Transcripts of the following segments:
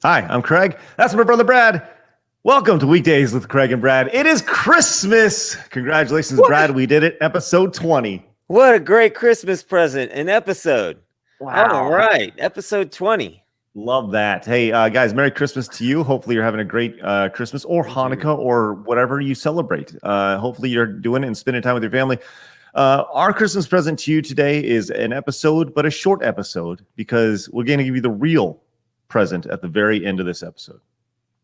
Hi, I'm Craig. That's my brother Brad. Welcome to Weekdays with Craig and Brad. It is Christmas. Congratulations, What? Brad. We did it. Episode 20. What a great Christmas present, an episode. All Wow. right, episode 20. Love that. Hey, guys, Merry Christmas to you. Hopefully, you're having a great Christmas or Mhm. Hanukkah or whatever you celebrate. Hopefully, you're doing it and spending time with your family. Our Christmas present to you today is an episode, but a short episode because we're going to give you the real present at the very end of this episode.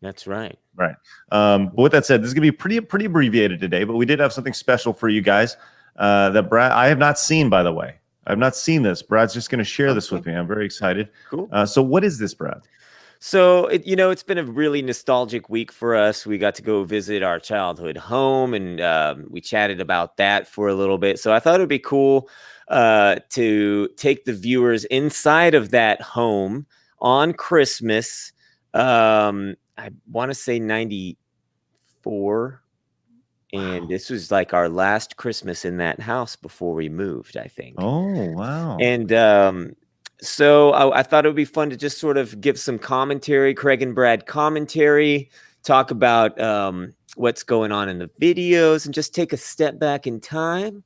That's right. Right. But with that said, this is going to be pretty abbreviated today, but we did have something special for you guys that Brad, I have not seen, by the way. I have not seen this. Brad's just going to share this with me. I'm very excited. Cool. So what is this, Brad? So, it's been a really nostalgic week for us. We got to go visit our childhood home and we chatted about that for a little bit. So I thought it'd be cool to take the viewers inside of that home on Christmas. I want to say 94. And Wow. this was like our last Christmas in that house before we moved, I think. Oh, wow. And so I thought it would be fun to just sort of give some commentary, Craig and Brad commentary, talk about what's going on in the videos, and just take a step back in time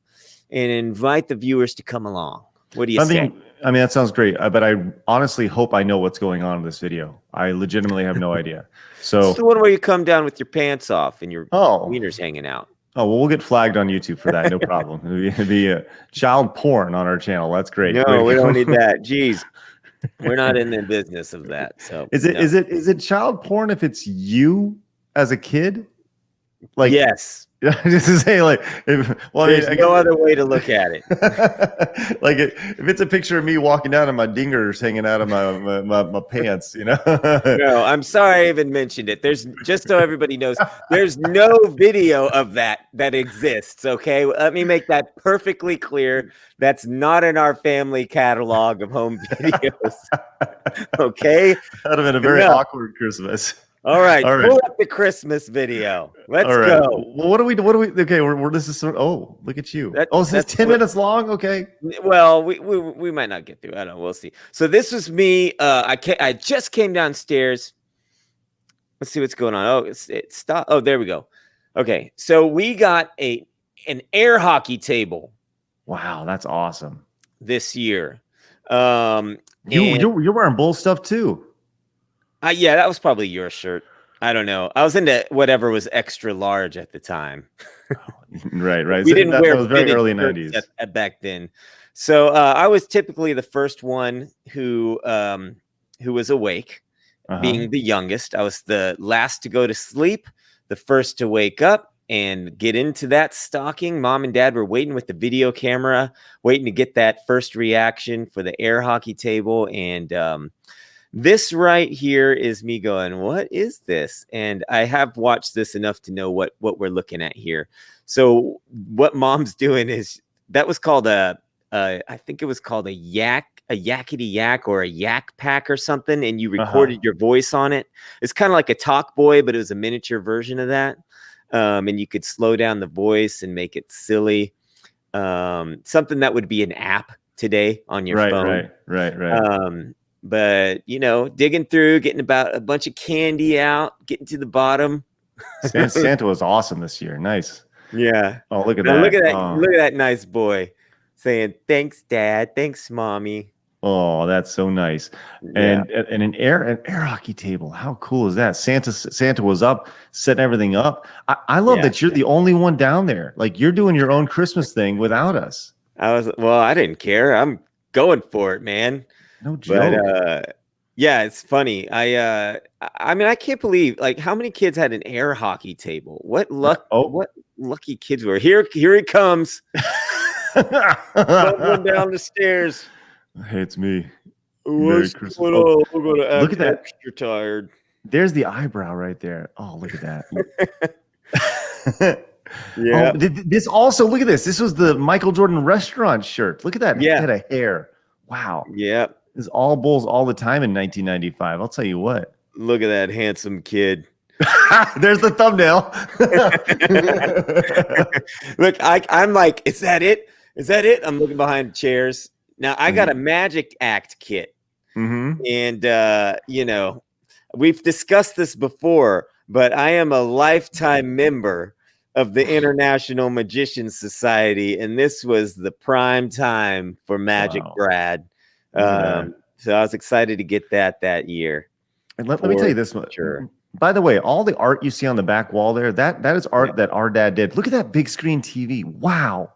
and invite the viewers to come along. What do you say? I mean, that sounds great, but I honestly hope I know what's going on in this video. I legitimately have no idea. So, It's the one where you come down with your pants off and your oh, wieners hanging out. well, we'll get flagged on YouTube for that. No problem. It'd be child porn on our channel. That's great. No, we don't need that. Jeez, we're not in the business of that. So Is it no. is it child porn if it's you as a kid? Like, Yes. just to say, like, There's no other way to look at it. Like, if it's a picture of me walking down and my dingers hanging out of my pants, No, I'm sorry I even mentioned it. There's, just so everybody knows, there's no video of that exists. Okay, let me make that perfectly clear. That's not in our family catalog of home videos. Okay, That would have been a very awkward Christmas. all right, All right. pull up the Christmas video. Let's All right. go. Well, what do we? Okay, this is. Oh, look at you. That- Oh, is this that's 10 what- minutes long? Okay. Well, we might not get through. I don't know. We'll see. So this was me. I just came downstairs. Let's see what's going on. Oh, it stopped. Oh, there we go. Okay, so we got an air hockey table Wow, that's awesome. this year. You're wearing bull stuff too. Yeah, that was probably your shirt. I don't know. I was into whatever was extra large at the time. Right. We didn't wear that was very fitted early shirts 90s. at back then. So I was typically the first one who was awake. Being the youngest, I was the last to go to sleep, the first to wake up and get into that stocking. Mom and Dad were waiting with the video camera, waiting to get that first reaction for the air hockey table. And this right here is me going, what is this? And I have watched this enough to know what we're looking at here. So what Mom's doing is, that was called I think it was called a yakety yak or a yak pack or something, and you recorded your voice on it. It's kind of like a talk boy, but it was a miniature version of that. And you could slow down the voice and make it silly. Something that would be an app today on your phone. Right. But digging through, getting about a bunch of candy out, getting to the bottom. Santa was awesome this year. Nice. Yeah. Oh, look at Now, that. look at that. Look at that nice boy saying, "Thanks, Dad. Thanks, Mommy." Oh, that's so nice. Yeah. And an air hockey table. How cool is that? Santa was up, setting everything up. I love that you're the only one down there. Like, you're doing your own Christmas thing without us. I didn't care. I'm going for it, man. No joke. But yeah, it's funny. I mean, I can't believe, like, how many kids had an air hockey table. What lucky kids were. Here he comes. Going down the stairs. Hey, it's me. What's going on? We're going to look at that. Extra tired. There's the eyebrow right there. Oh, look at that. Yeah. Oh, this also, look at this. This was the Michael Jordan restaurant shirt. Look at that head of hair. Wow. Yeah. This is all Bulls all the time in 1995. I'll tell you what. Look at that handsome kid. There's the thumbnail. Look, I'm like, is that it? Is that it? I'm looking behind chairs. Now I got a magic act kit. Mm-hmm. And we've discussed this before, but I am a lifetime member of the International Magicians Society, and this was the prime time for Magic Wow. Brad. Look at that. So I was excited to get that year. And let me tell you this much. Sure. By the way, all the art you see on the back wall there, that is art that our dad did. Look at that big screen TV. Wow.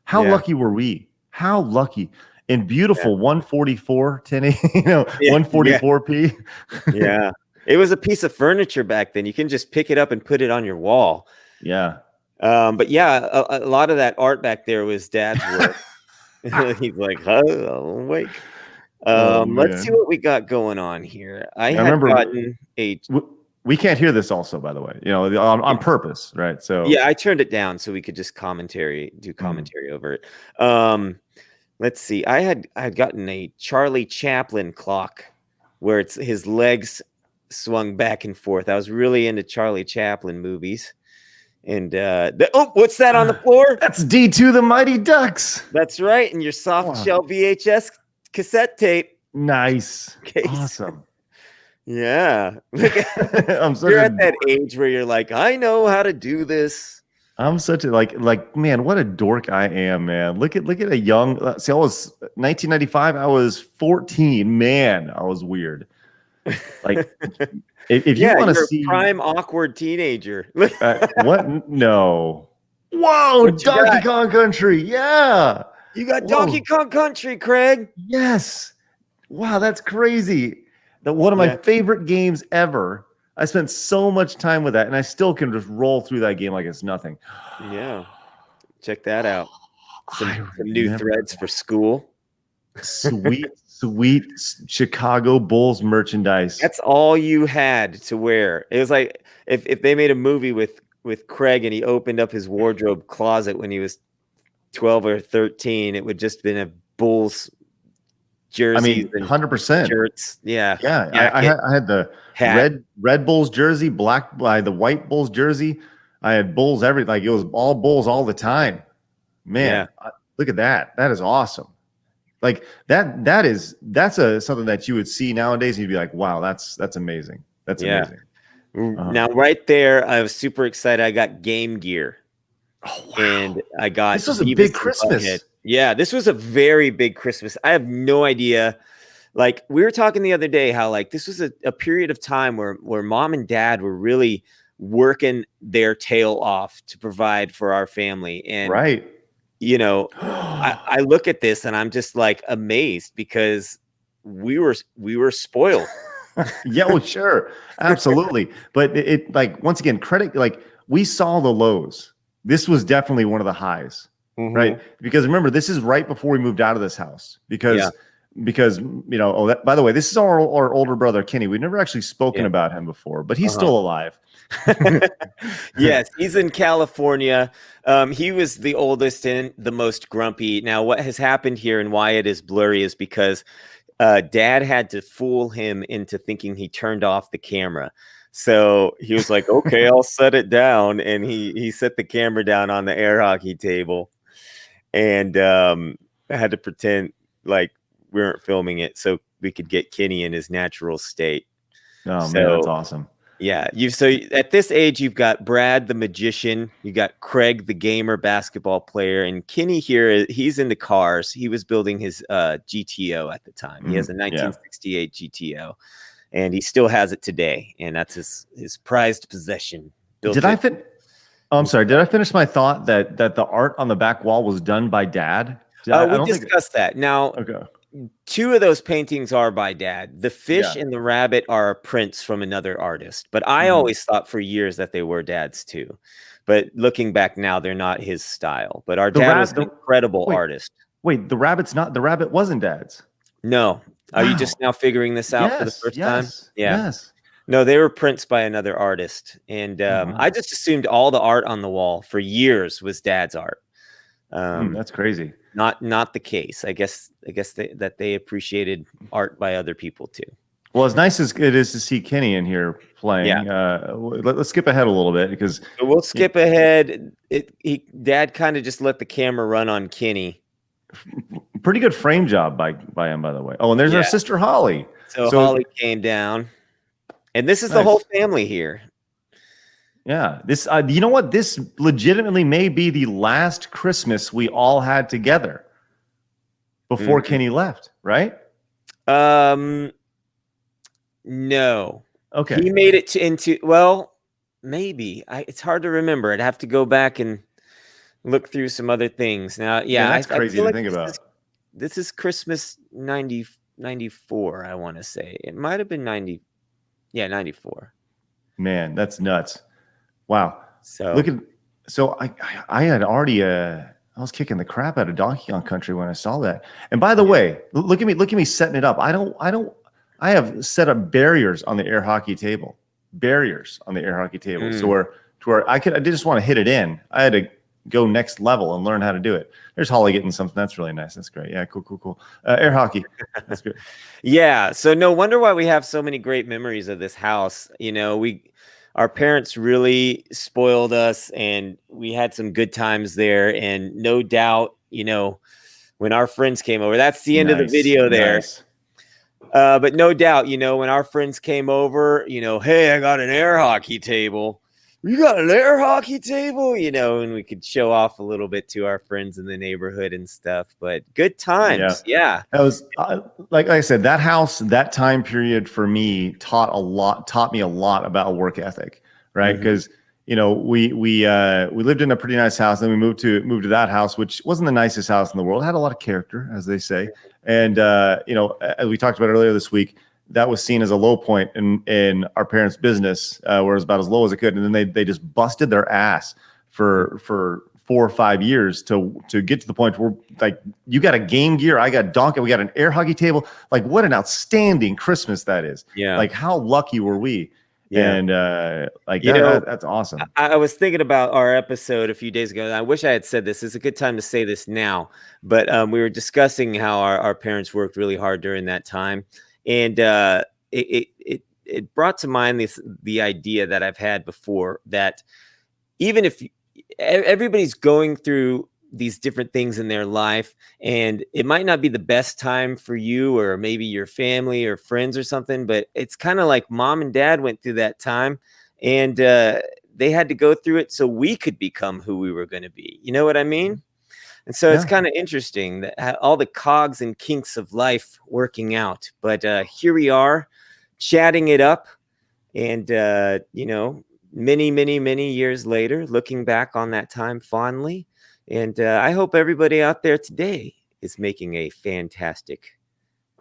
How lucky were we? How lucky. In beautiful 144 144p. Yeah. It was a piece of furniture back then. You can just pick it up and put it on your wall. Yeah. But yeah, a lot of that art back there was Dad's work. He's like, "Huh, I'm awake." Let's see what we got going on here. I remember gotten a. We can't hear this also, by the way, on purpose, right? So yeah, I turned it down so we could just do commentary over it. Let's see. I had gotten a Charlie Chaplin clock where his legs swung back and forth. I was really into Charlie Chaplin movies. And what's that on the floor? That's D2 the Mighty Ducks. That's right. And your soft shell VHS cassette tape. Nice. Case. Awesome. Yeah. You're at that age where you're like, I know how to do this. I'm such a like man, what a dork I am, man. Look at a young see, I was 1995, I was 14. Man, I was weird. Like if you want to see prime awkward teenager. What? No. Whoa, Donkey Kong Country. Yeah. You got Donkey Kong Country, Craig. Yes. Wow, that's crazy. One of my favorite games ever. I spent so much time with that, and I still can just roll through that game like it's nothing. Yeah. Check that out. Some new threads for school. Sweet Chicago Bulls merchandise. That's all you had to wear. It was like if they made a movie with Craig and he opened up his wardrobe closet when he was 12 or 13, it would just been a Bulls jersey. 100% shirts. Yeah. I had the red Bulls jersey, the white Bulls jersey. I had Bulls it was all Bulls all the time. Man, look at that. That is awesome. Like that's something that you would see nowadays and you'd be like, wow, that's amazing. That's amazing. Now right there, I was super excited. I got Game Gear. Oh, wow. And I got this was a big Christmas. Yeah, this was a very big Christmas. I have no idea. Like we were talking the other day how like this was a period of time where mom and dad were really working their tail off to provide for our family. And right. I look at this and I'm just like amazed because we were spoiled. Yeah, well, sure. Absolutely. But it like, once again, credit, like we saw the lows. This was definitely one of the highs, right? Because remember, this is right before we moved out of this house because by the way, this is our older brother, Kenny. We've never actually spoken about him before, but he's still alive. Yes, he's in California. He was the oldest and the most grumpy. Now, what has happened here and why it is blurry is because Dad had to fool him into thinking he turned off the camera. So he was like, "Okay, I'll set it down," and he set the camera down on the air hockey table, and I had to pretend like we weren't filming it so we could get Kenny in his natural state. Oh man, that's awesome. Yeah, so at this age, you've got Brad the magician, you got Craig the gamer basketball player, and Kenny here, he's into cars. He was building his GTO at the time. He has a 1968 GTO, and he still has it today, and that's his prized possession. I'm sorry. Did I finish my thought that the art on the back wall was done by Dad? We discussed that. Now, okay. 2 of those paintings are by Dad. The fish and the rabbit are prints from another artist. But I always thought for years that they were Dad's too. But looking back now, they're not his style. But our dad was an incredible artist. Wait, the rabbit wasn't Dad's. No. Are you just now figuring this out for the first time? Yeah. Yes. No, they were prints by another artist. And I just assumed all the art on the wall for years was Dad's art. That's crazy. Not the case. I guess that they appreciated art by other people too. Well, as nice as it is to see Kenny in here playing, let's skip ahead a little bit because we'll skip ahead. Dad kind of just let the camera run on Kenny. Pretty good frame job by him, by the way. Oh, and there's our sister Holly. So Holly came down, And this is the Nice. whole family here. Yeah. This, you know what? This legitimately may be the last Christmas we all had together before Kenny left, right? No. Okay. He made it into, well, maybe. It's hard to remember. I'd have to go back and look through some other things. Now, yeah, That's I crazy feel to like think about. this is Christmas 94, I want to say. It might have been 90. Yeah, 94. Man, that's nuts. Wow. So I had already I was kicking the crap out of Donkey Kong Country when I saw that. And by the way, look at me setting it up. I have set up barriers on the air hockey table. Barriers on the air hockey table. So to where I just want to hit it in. I had to go next level and learn how to do it. There's Holly getting something. That's really nice. That's great. Yeah, cool. Air hockey. That's good. Yeah. So no wonder why we have so many great memories of this house. You know, our parents really spoiled us, and we had some good times there. And no doubt, you know, when our friends came over, that's the end of the video there. Nice. But no doubt, you know, when our friends came over, you know, hey, I got an air hockey table. You got an air hockey table, you know, and we could show off a little bit to our friends in the neighborhood and stuff. But good times. Yeah. That was like I said, that house, that time period for me taught me a lot about work ethic, right? Because you know, we lived in a pretty nice house, then we moved to that house, which wasn't the nicest house in the world. It had a lot of character, as they say. And you know, as we talked about earlier this week, that was seen as a low point in our parents' business, where it was about as low as it could. And then they just busted their ass for 4 or 5 years to get to the point where, like, you got a Game Gear, I got Donkey, we got an air hockey table. Like, what an outstanding Christmas that is. Yeah. Like, how lucky were we? Yeah. And like, that's awesome. I was thinking about our episode a few days ago, and I wish I had said this. It's a good time to say this now, but we were discussing how our parents worked really hard during that time. And it brought to mind the idea that I've had before, that even if everybody's going through these different things in their life, and it might not be the best time for you or maybe your family or friends or something, but it's kind of like mom and dad went through that time, and they had to go through it so we could become who we were going to be. You know what I mean? And so it's kind of interesting that all the cogs and kinks of life working out. But here we are chatting it up, and, you know, many years later, looking back on that time fondly. And I hope everybody out there today is making a fantastic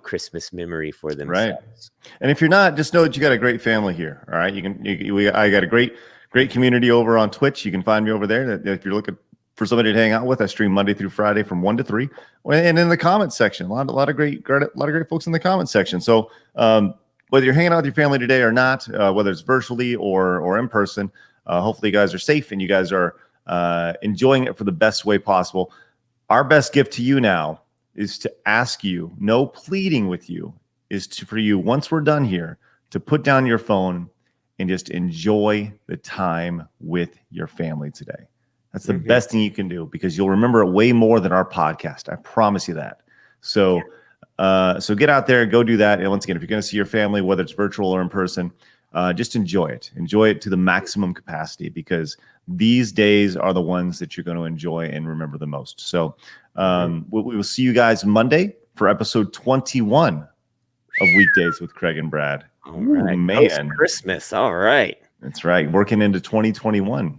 Christmas memory for themselves. Right. And if you're not, just know that you got a great family here. All right. I got a great community over on Twitch. You can find me over there. If you're looking for somebody to hang out with, I stream Monday through Friday from 1 to 3. And in the comments section, a lot of great folks in the comments section. So whether you're hanging out with your family today or not, whether it's virtually or in person, hopefully you guys are safe and you guys are enjoying it for the best way possible. Our best gift to you now is to ask you, no pleading with you, for you, once we're done here, to put down your phone and just enjoy the time with your family today. That's the best thing you can do, because you'll remember it way more than our podcast. I promise you that. So, so get out there, go do that. And once again, if you're going to see your family, whether it's virtual or in person, just enjoy it. Enjoy it to the maximum capacity, because these days are the ones that you're going to enjoy and remember the most. So we will see you guys Monday for episode 21 of Weekdays with Craig and Brad. All right. Ooh, man. Christmas. All right. That's right. Working into 2021.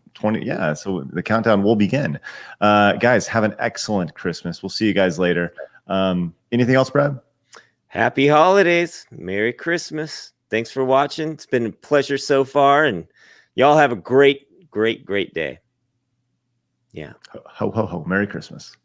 So the countdown will begin. Guys, have an excellent Christmas. We'll see you guys later. Anything else, Brad? Happy holidays. Merry Christmas. Thanks for watching. It's been a pleasure so far, and y'all have a great day. Yeah. Ho, ho, ho. Merry Christmas.